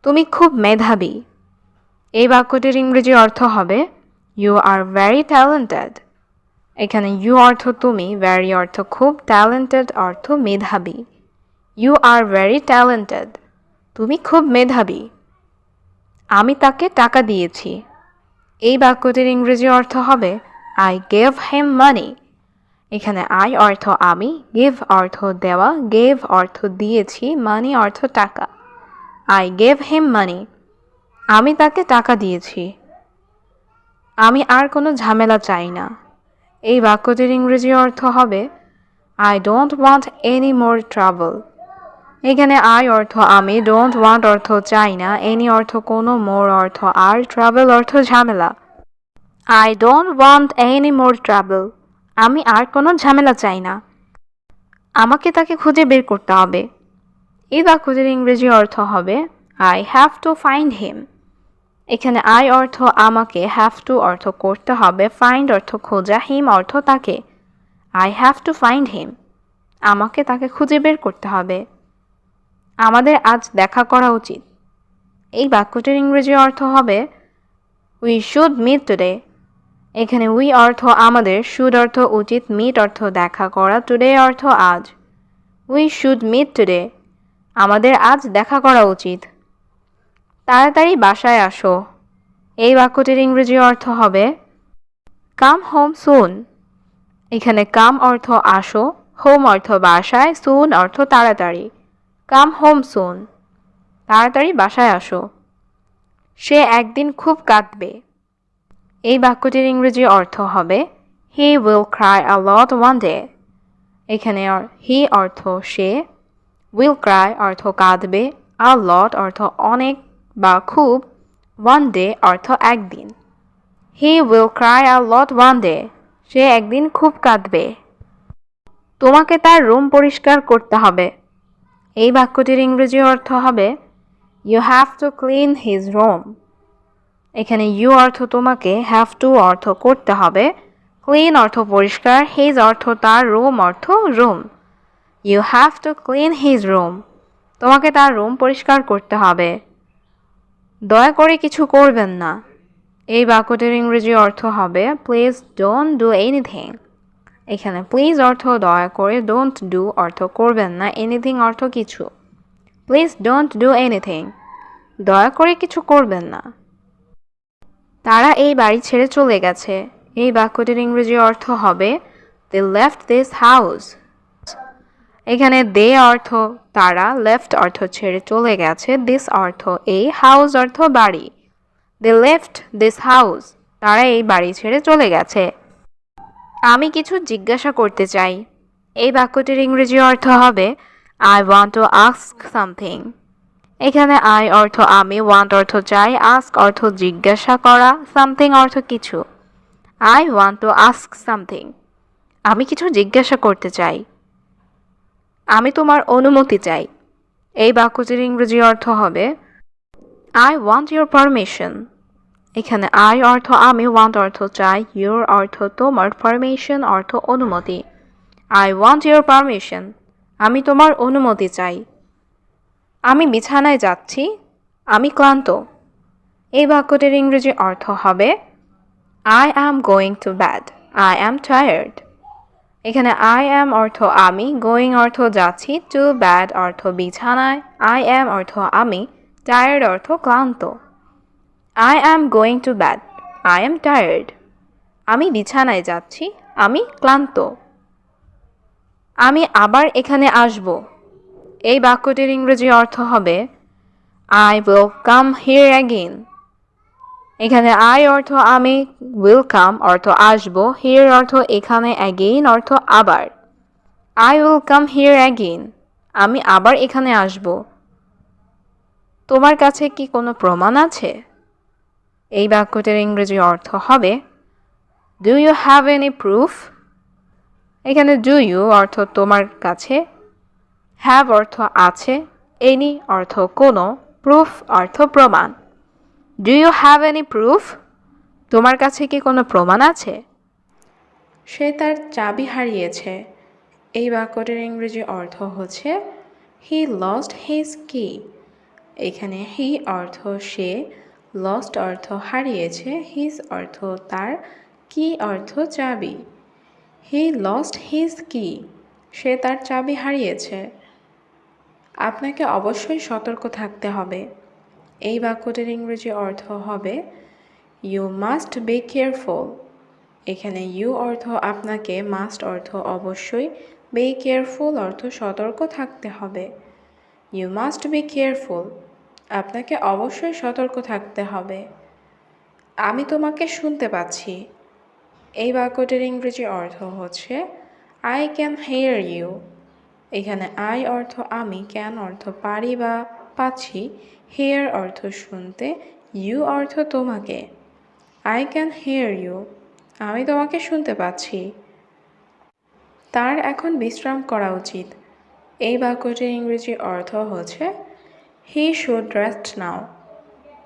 তুমি খুব মেধাবী। এই বাক্যটির ইংরেজি অর্থ হবে ইউ আর ভেরি ট্যালেন্টেড। এখানে ইউ অর্থ তুমি, ভেরি অর্থ খুব, ট্যালেন্টেড অর্থ মেধাবী। ইউ আর ভেরি ট্যালেন্টেড, তুমি খুব মেধাবী। আমি তাকে টাকা দিয়েছি। এই বাক্যটির ইংরেজি অর্থ হবে আই গেভ হিম মানি। এখানে আই অর্থ আমি, গিভ অর্থ দেওয়া, গেভ অর্থ দিয়েছি, মানি অর্থ টাকা। আই গেভ হিম মানি, আমি তাকে টাকা দিয়েছি। আমি আর কোনো ঝামেলা চাই না। এই বাক্যটির ইংরেজি অর্থ হবে I don't want any more trouble. এখানে আই অর্থ আমি, ডোন্ট ওয়ান্ট অর্থ চাই না, এনি অর্থ কোনো, মোর অর্থ আর, ট্রাভেল অর্থ ঝামেলা। I don't want any more trouble. আমি আর কোনো ঝামেলা চাই না। আমাকে তাকে খুঁজে বের করতে হবে। এই বাক্যটির ইংরেজি অর্থ হবে I have to find him. এখানে I অর্থ আমাকে, have to অর্থ করতে হবে, find অর্থ খোঁজা, him অর্থ তাকে। I have to find him. আমাকে তাকে খুঁজে বের করতে হবে। আমাদের আজ দেখা করা উচিত। এই বাক্যটির ইংরেজি অর্থ হবে We should meet today. এখানে we অর্থ আমাদের, should অর্থ উচিত, meet অর্থ দেখা করা, today অর্থ আজ। We should meet today. আমাদের আজ দেখা করা উচিত। তাড়াতাড়ি বাসায় আসো। এই বাক্যটির ইংরেজি অর্থ হবে Come home soon. এখানে come অর্থ আসো, home অর্থ বাসায়, soon অর্থ তাড়াতাড়ি। Come home soon. তাড়াতাড়ি বাসায় আসো। সে একদিন খুব কাঁদবে। এই বাক্যটির ইংরেজি অর্থ হবে He will cry a lot one day. এখানে he অর্থ সে, will cry অর্থ কাঁদবে, a lot অর্থ অনেক বা খুব, one day অর্থ একদিন। He will cry a lot one day. সে একদিন খুব কাঁদবে। তোমাকে তার রুম পরিষ্কার করতে হবে। এই বাক্যটির ইংরেজি অর্থ হবে You have to clean his room. এখানে you অর্থ তোমাকে, have to অর্থ করতে হবে, clean অর্থ পরিষ্কার, his অর্থ তার, room অর্থ room. You have to clean his room. তোমাকে তার রুম পরিষ্কার করতে হবে। দয়া করে কিছু করবেন না। এই বাক্যটির ইংরেজি অর্থ হবে Please don't do anything. এখানে প্লিজ অর্থ দয়া করে, don't do অর্থ করবেন না, anything অর্থ কিছু। Please don't do anything. দয়া করে কিছু করবেন না। তারা এই বাড়ি ছেড়ে চলে গেছে। এই বাক্যটির ইংরেজি অর্থ হবে They left this house. এখানে they অর্থ তারা, left অর্থ ছেড়ে চলে গেছে, this অর্থ এই, house অর্থ বাড়ি। They left this house. তারা এই বাড়ি ছেড়ে চলে গেছে। আমি কিছু জিজ্ঞাসা করতে চাই। এই বাক্যটির ইংরেজি অর্থ হবে I want to ask something. এখানে I অর্থ আমি, want অর্থ চাই, ask অর্থ জিজ্ঞাসা করা, something অর্থ কিছু। I want to ask something. আমি কিছু জিজ্ঞাসা করতে চাই। আমি তোমার অনুমতি চাই। এই বাক্যটির ইংরেজি অর্থ হবে I want your permission. এখানে I অর্থ আমি, want অর্থ চাই, your অর্থ তোমার, permission অর্থ অনুমতি। I want your permission. আমি তোমার অনুমতি চাই। আমি বিছানায় যাচ্ছি। আমি ক্লান্ত। এই বাক্যটির ইংরেজি অর্থ হবে I am going to bed. I am tired. এখানে I am অর্থ আমি, going অর্থ যাচ্ছি, to bed অর্থ বিছানায়, I am অর্থ আমি, tired অর্থ ক্লান্ত। I am going to bed. I am tired. আমি বিছানায় যাচ্ছি। আমি ক্লান্ত। আমি আবার এখানে আসব। এই বাক্যটির ইংরেজি অর্থ হবে I will come here again. এখানে I অর্থ আমি, will come অর্থ আসব, here অর্থ এখানে, again অর্থ আবার। I will come here again. আমি আবার এখানে আসব। তোমার কাছে কি কোনো প্রমাণ আছে? এই বাক্যটির ইংরেজি অর্থ হবে Do you have any proof? এখানে do you অর্থ তোমার কাছে, have অর্থ আছে, any অর্থ কোনো, proof অর্থ প্রমাণ। Do you have any proof? তোমার কাছে কি কোনো প্রমাণ আছে? সে তার চাবি হারিয়েছে। এই বাক্যটির ইংরেজি অর্থ হচ্ছে He lost his key. এখানে he অর্থ সে, lost অর্থ হারিয়েছে, his অর্থ তার, key অর্থ চাবি। He lost his key. সে তার চাবি হারিয়েছে। আপনাকে অবশ্যই সতর্ক থাকতে হবে। এই বাক্যটির ইংরেজি অর্থ হবে You must be careful. এখানে you অর্থ আপনাকে, must অর্থ অবশ্যই, be careful অর্থ সতর্ক থাকতে হবে। You must be careful. আপনাকে অবশ্যই সতর্ক থাকতে হবে। আমি তোমাকে শুনতে পাচ্ছি। এই বাক্যটির ইংরেজি অর্থ হচ্ছে I can hear you. এখানে I অর্থ আমি, can অর্থ পারি বা পাচ্ছি, hear অর্থ শুনতে, you অর্থ তোমাকে। I can hear you. আমি তোমাকে শুনতে পাচ্ছি। তার এখন বিশ্রাম করা উচিত। এই বাক্যটির ইংরেজি অর্থ হচ্ছে হি শুড রেস্ট নাও।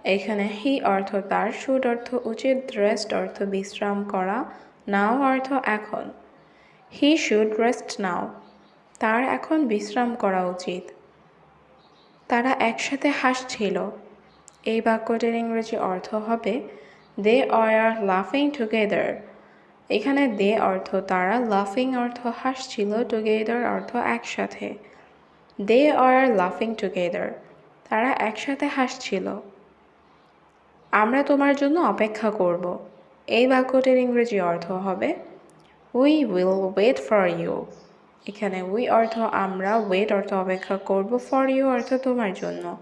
এখানে হি অর্থ তার, শুড অর্থ উচিত, রেস্ট অর্থ বিশ্রাম করা, নাও অর্থ এখন। হি শুড রেস্ট নাও। তার এখন বিশ্রাম করা উচিত। তারা একসাথে হাসছিল। এই বাক্যটির ইংরেজি অর্থ হবে দে আর লাফিং টুগেদার। এখানে দে অর্থ তারা, লাফিং অর্থ হাসছিল, টুগেদার অর্থ একসাথে। দে আর লাফিং টুগেদার। তারা একসাথে হাসছিল। আমরা তোমার জন্য অপেক্ষা করব। এই বাক্যটির ইংরেজি অর্থ হবে we will wait for you. এখানে উই অর্থ আমরা, ওয়েট অর্থ অপেক্ষা করব, ফর ইউ অর্থ তোমার জন্য।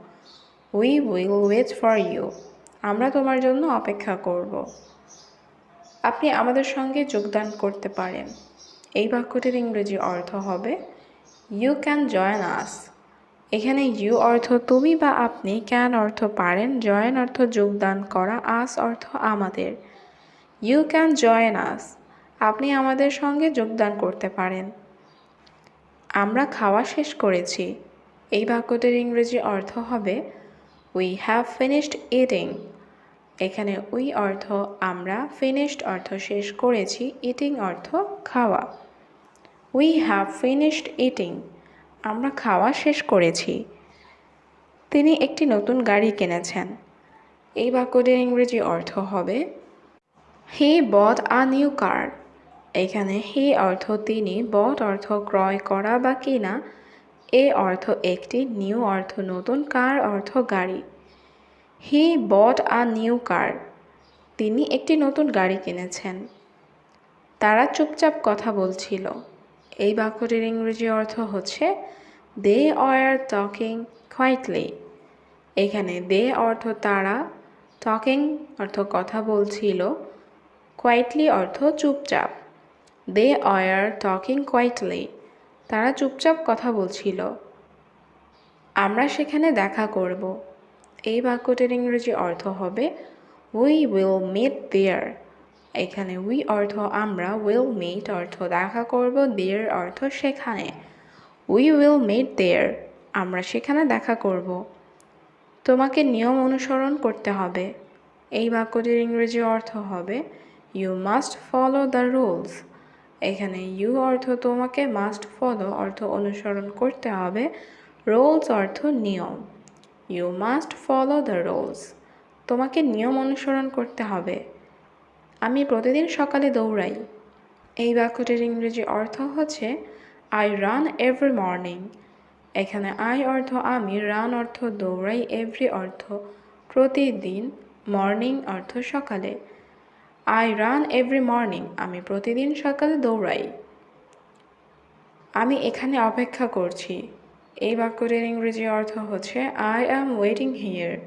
We will wait for you. আমরা তোমার জন্য অপেক্ষা করব। আপনি আমাদের সঙ্গে যোগদান করতে পারেন। এই বাক্যটির ইংরেজি অর্থ হবে ইউ ক্যান জয়েন আস। এখানে ইউ অর্থ তুমি বা আপনি, ক্যান অর্থ পারেন, জয়েন অর্থ যোগদান করা, আস অর্থ আমাদের। You can join us. আপনি আমাদের সঙ্গে যোগদান করতে পারেন। আমরা খাওয়া শেষ করেছি। এই বাক্যটির ইংরেজি অর্থ হবে উই হ্যাভ ফিনিশড ইটিং। এখানে উই অর্থ আমরা, ফিনিশড অর্থ শেষ করেছি, ইটিং অর্থ খাওয়া। We have finished eating. আমরা খাওয়া শেষ করেছি। তিনি একটি নতুন গাড়ি কিনেছেন। এই বাক্যটির ইংরেজি অর্থ হবে হি বট আ নিউ কার। এখানে হি অর্থ তিনি, বট অর্থ ক্রয় করা বা কিনা, এ অর্থ একটি, নিউ অর্থ নতুন, কার অর্থ গাড়ি। হি বট আ নিউ কার। তিনি একটি নতুন গাড়ি কিনেছেন। তারা চুপচাপ কথা বলছিল। এই বাক্যটির ইংরেজি অর্থ হচ্ছে দে আর টকিং কোয়াইটলি। এখানে দে অর্থ তারা, টকিং অর্থ কথা বলছিল, কোয়াইটলি অর্থ চুপচাপ। দে আর টকিং কোয়াইটলি। তারা চুপচাপ কথা বলছিল। আমরা সেখানে দেখা করব। এই বাক্যটির ইংরেজি অর্থ হবে উই উইল মিট দেয়ার। এখানে উই অর্থ আমরা, উইল মিট অর্থ দেখা করব, দেয়ার অর্থ সেখানে। উই উইল মিট দেয়ার। আমরা সেখানে দেখা করব। তোমাকে নিয়ম অনুসরণ করতে হবে। এই বাক্যটির ইংরেজি অর্থ হবে you must follow the rules. এখানে ইউ অর্থ তোমাকে, মাস্ট ফলো অর্থ অনুসরণ করতে হবে, রুলস অর্থ নিয়ম। You must follow the rules. তোমাকে নিয়ম অনুসরণ করতে হবে। আমি প্রতিদিন সকালে দৌড়াই। এই বাক্যটির ইংরেজি অর্থ হচ্ছে আই রান এভরি মর্নিং। এখানে আই অর্থ আমি, রান অর্থ দৌড়াই, এভরি অর্থ প্রতিদিন, মর্নিং অর্থ সকালে। I run every morning. আমি প্রতিদিন সকালে দৌড়াই। আমি এখানে অপেক্ষা করছি। এই বাক্যটির ইংরেজি অর্থ হচ্ছে আই অ্যাম ওয়েটিং হিয়ার।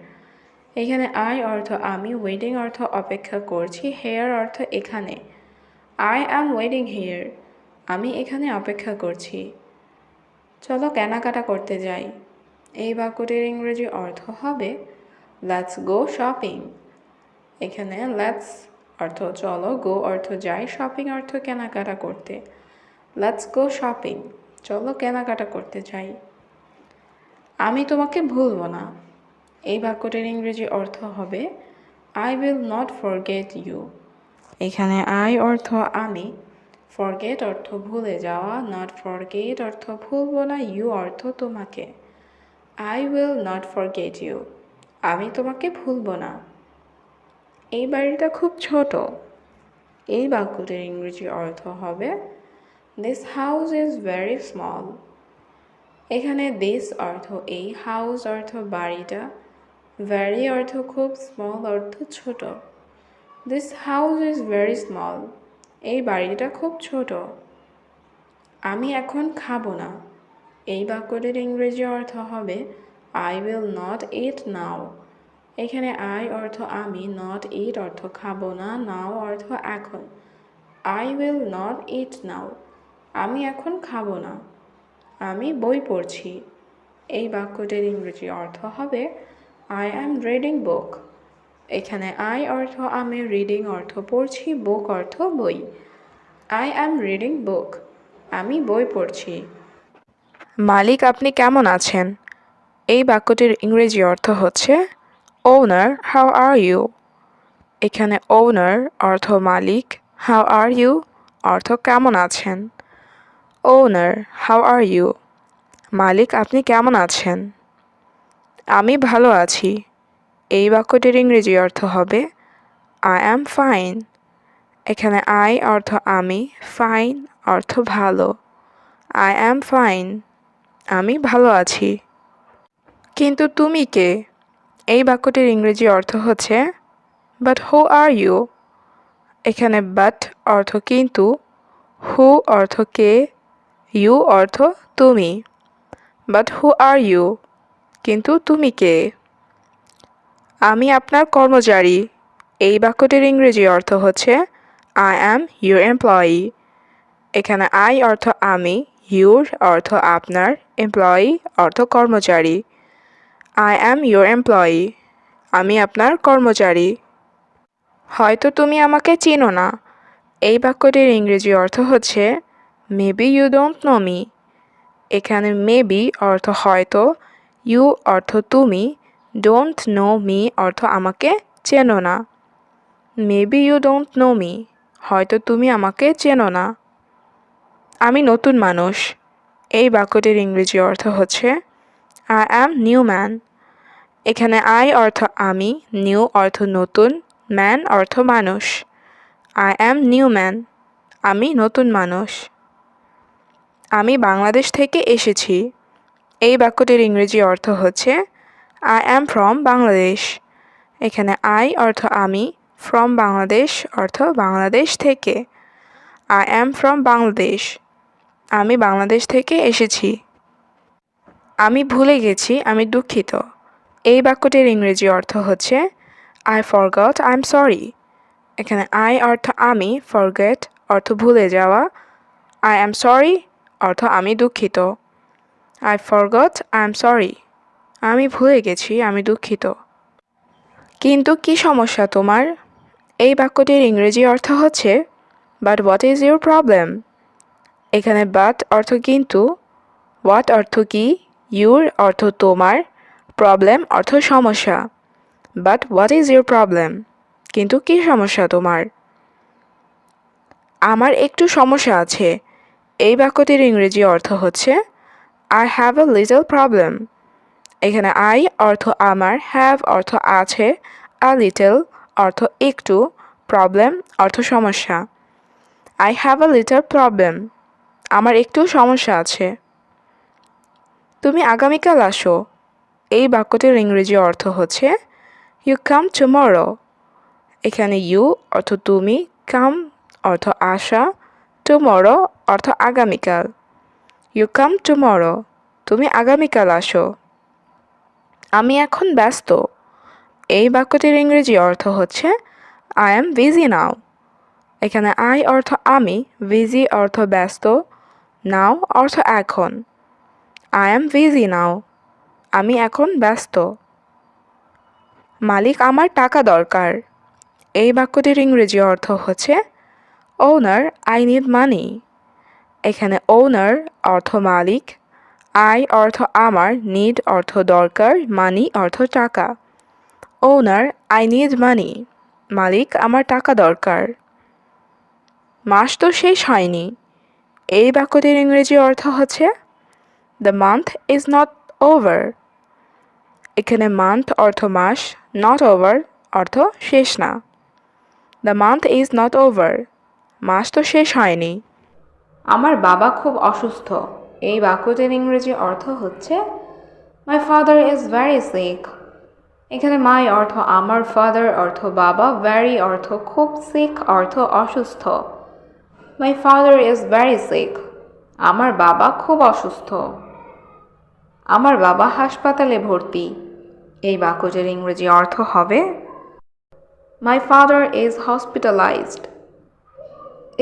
এখানে আই অর্থ আমি, ওয়েটিং অর্থ অপেক্ষা করছি, হেয়ার অর্থ এখানে। I am waiting here. আমি এখানে অপেক্ষা করছি। চলো কেনাকাটা করতে যাই। এই বাক্যটির ইংরেজি অর্থ হবে লেটস গো শপিং। এখানে লেটস অর্থ চলো, গো অর্থ যাই, শপিং অর্থ কেনাকাটা করতে। Let's go shopping. চলো কেনাকাটা করতে যাই। আমি তোমাকে ভুলব না। এই বাক্যটির ইংরেজি অর্থ হবে I will not forget you. এখানে আই অর্থ আমি, ফরগেট অর্থ ভুলে যাওয়া, নট ফরগেট অর্থ ভুলব না, ইউ অর্থ তোমাকে। I will not forget you. আমি তোমাকে ভুলব না। এই বাড়িটা খুব ছোট। এই বাক্যটির ইংরেজি অর্থ হবে this house is very small. এখানে দিস অর্থ এই, হাউস অর্থ বাড়িটা, ভেরি অর্থ খুব, স্মল অর্থ ছোট। This house is very small. এই বাড়িটা খুব ছোট। আমি এখন খাবো না। এই বাক্যটির ইংরেজি অর্থ হবে আই উইল নট ইট নাও। এখানে আই অর্থ আমি, নট ইট অর্থ খাবো না, নাও অর্থ এখন। আই উইল নট ইট নাও। আমি এখন খাবো না। আমি বই পড়ছি। এই বাক্যটির ইংরেজি অর্থ হবে আই অ্যাম রিডিং বুক। এখানে আই অর্থ আমি, রিডিং অর্থ পড়ছি, বুক অর্থ বই। আই অ্যাম রিডিং বুক, আমি বই পড়ছি। মালিক আপনি কেমন আছেন? এই বাক্যটির ইংরেজি অর্থ হচ্ছে ওনার হাউ আর ইউ। এখানে ওনার অর্থ মালিক, হাউ আর ইউ অর্থ কেমন আছেন। ওনার হাউ আর ইউ, মালিক আপনি কেমন আছেন? আমি ভালো আছি। এই বাক্যটির ইংরেজি অর্থ হবে আই অ্যাম ফাইন। এখানে আই অর্থ আমি, ফাইন অর্থ ভালো। আই অ্যাম ফাইন, আমি ভালো আছি। কিন্তু তুমি কে? এই বাক্যটির ইংরেজি অর্থ হচ্ছে বাট হু আর ইউ। এখানে বাট অর্থ কিন্তু, হু অর্থ কে, ইউ অর্থ তুমি। বাট হু আর ইউ, কিন্তু তুমি কে? আমি আপনার কর্মচারী। এই বাক্যটির ইংরেজি অর্থ হচ্ছে আই অ্যাম ইউর এমপ্লয়ি। এখানে আই অর্থ আমি, ইউর অর্থ আপনার, এমপ্লয়ি অর্থ কর্মচারী। আই অ্যাম ইউর এমপ্লয়ি, আমি আপনার কর্মচারী। হয়তো তুমি আমাকে চিনো না। এই বাক্যটির ইংরেজি অর্থ হচ্ছে maybe you don't know me. এখানে মেবি অর্থ হয়তো, ইউ অর্থ তুমি, ডোন্ট নো মি অর্থ আমাকে চেনো না। Maybe you don't know me, হয়তো তুমি আমাকে চেনো না। আমি নতুন মানুষ। এই বাক্যটির ইংরেজি অর্থ হচ্ছে আই অ্যাম নিউ ম্যান। এখানে আই অর্থ আমি, নিউ অর্থ নতুন, ম্যান অর্থ মানুষ। আই অ্যাম নিউ ম্যান, আমি নতুন মানুষ। আমি বাংলাদেশ থেকে এসেছি। এই বাক্যটির ইংরেজি অর্থ হচ্ছে আই অ্যাম ফ্রম বাংলাদেশ। এখানে আই অর্থ আমি, ফ্রম বাংলাদেশ অর্থ বাংলাদেশ থেকে। আই অ্যাম ফ্রম বাংলাদেশ, আমি বাংলাদেশ থেকে এসেছি। আমি ভুলে গেছি, আমি দুঃখিত। এই বাক্যটির ইংরেজি অর্থ হচ্ছে I forgot, I am sorry. এখানে আই অর্থ আমি, ফরগেট অর্থ ভুলে যাওয়া, আই অ্যাম সরি অর্থ আমি দুঃখিত। I forgot, I am sorry, আমি ভুলে গেছি, আমি দুঃখিত। কিন্তু কি সমস্যা তোমার? এই বাক্যটির ইংরেজি অর্থ হচ্ছে but what is your problem. এখানে বাট অর্থ কিন্তু, হোয়াট অর্থ কি, ইউর অর্থ তোমার, প্রবলেম অর্থ সমস্যা। But what is your problem, কিন্তু কি সমস্যা তোমার? আমার একটু সমস্যা আছে। এই বাক্যটির ইংরেজি অর্থ হচ্ছে I have a little problem. এখানে আই অর্থ আমার, হ্যাভ অর্থ আছে, আ লিটল অর্থ একটু, প্রবলেম অর্থ সমস্যা। I have a little problem, আমার একটু সমস্যা আছে। তুমি আগামীকাল আসো। এই বাক্যটির ইংরেজি অর্থ হচ্ছে ইউ কাম টুমরো। এখানে ইউ অর্থ তুমি, কাম অর্থ আসা, টুমরো অর্থ আগামীকাল। ইউ কাম টুমরো, তুমি আগামীকাল আসো। আমি এখন ব্যস্ত। এই বাক্যটির ইংরেজি অর্থ হচ্ছে আই এম বিজি নাও। এখানে আই অর্থ আমি, বিজি অর্থ ব্যস্ত, নাও অর্থ এখন। আই এম বিজি নাও, আমি এখন ব্যস্ত। মালিক আমার টাকা দরকার। এই বাক্যটির ইংরেজি অর্থ হচ্ছে ওনার আই নিড মানি। এখানে ওনার অর্থ মালিক, আই অর্থ আমার, নিড অর্থ দরকার, মানি অর্থ টাকা। ওনার আই নিড মানি, মালিক আমার টাকা দরকার। মাস তো শেষ হয়নি। এই বাক্যটির ইংরেজি অর্থ হচ্ছে the month is not over. এখানে মান্থ অর্থ মাস, নট ওভার অর্থ শেষ না। The month is not over, মাস তো শেষ হয়নি। আমার বাবা খুব অসুস্থ। এই বাক্যটির ইংরেজি অর্থ হচ্ছে my father is very sick. এখানে মাই অর্থ আমার, ফাদার অর্থ বাবা, ভেরি অর্থ খুব, সিক অর্থ অসুস্থ। My father is very sick, আমার বাবা খুব অসুস্থ। আমার বাবা হাসপাতালে ভর্তি। এই বাক্যটির ইংরেজি অর্থ হবে মাই ফাদার ইজ হসপিটালাইজড।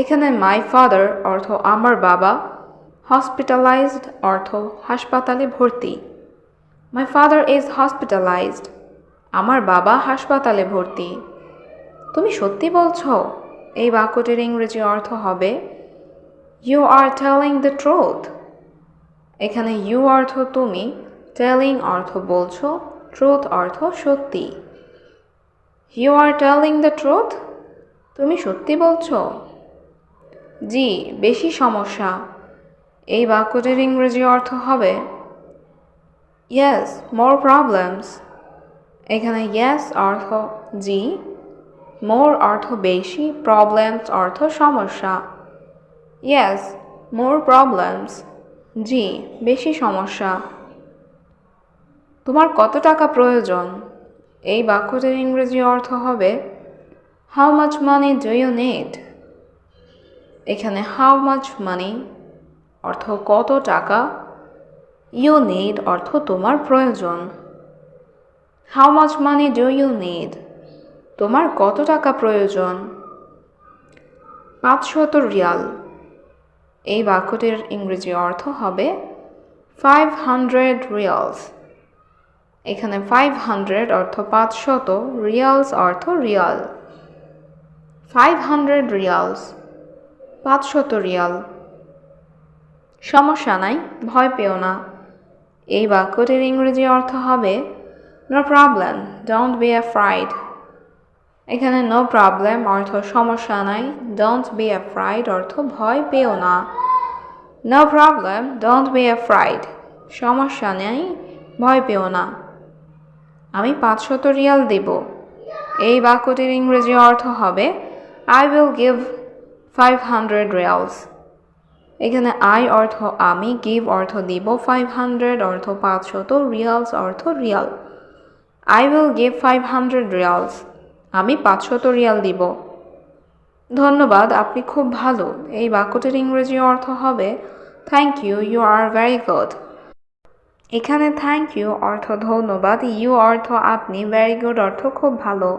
এখানে মাই ফাদার অর্থ আমার বাবা, হসপিটালাইজড অর্থ হাসপাতালে ভর্তি। মাই ফাদার ইজ হসপিটালাইজড, আমার বাবা হাসপাতালে ভর্তি। তুমি সত্যি বলছো? এই বাক্যটির ইংরেজি অর্থ হবে you are telling the truth. এখানে ইউ অর্থ তুমি, টেলিং অর্থ বলছো, ট্রুথ অর্থ সত্যি। You are telling the truth, তুমি সত্যি বলছো? জি, বেশি সমস্যা। এই বাক্যটির ইংরেজি অর্থ হবে ইয়েস, মোর প্রবলেমস। এখানে ইয়েস অর্থ জি, মোর অর্থ বেশি, প্রবলেমস অর্থ সমস্যা। ইয়েস, মোর প্রবলেমস। জি, বেশি সমস্যা। তোমার কত টাকা প্রয়োজন? এই বাক্যটির ইংরেজি অর্থ হবে how much money do you need. এখানে হাউ মাচ মানি অর্থ কত টাকা, ইউ নিড অর্থ তোমার প্রয়োজন। How much money do you need, তোমার কত টাকা প্রয়োজন? 500 রিয়াল। এই বাক্যটির ইংরেজি অর্থ হবে 500 রিয়ালস। এখানে 500 অর্থ 500, রিয়ালস অর্থ রিয়াল। 500 reels, 500 Real. সমস্যা নাই, ভয় পেও না। এই বাক্যটির ইংরেজি অর্থ হবে no problem, don't be afraid. এখানে নো প্রবলেম অর্থ সমস্যা নাই, ডোন্ট বি অ্যাফ্রাইড অর্থ ভয় পেও না। No problem, don't be afraid, সমস্যা নেই, ভয় পেও না। আমি 500 রিয়াল দেব। এই বাক্যটির ইংরেজি অর্থ হবে আই উইল গিভ 500 রিয়ালস। এখানে আই অর্থ আমি, গিভ অর্থ দিব, 500 অর্থ 500, রিয়ালস অর্থ Real. I will give 500 reels, আমি 500 রিয়াল দিব। ধন্যবাদ, আপনি খুব ভালো। এই বাক্যটির ইংরেজি অর্থ হবে thank you, you are very good. এখানে থ্যাংক ইউ অর্থ ধন্যবাদ, ইউ অর্থ আপনি, ভেরি গুড অর্থ খুব ভালো।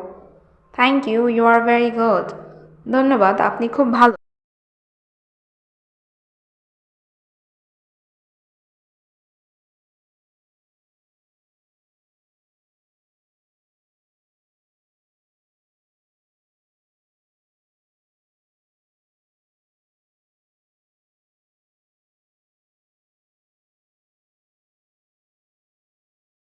Thank you, you are very good. ধন্যবাদ, আপনি খুব ভালো।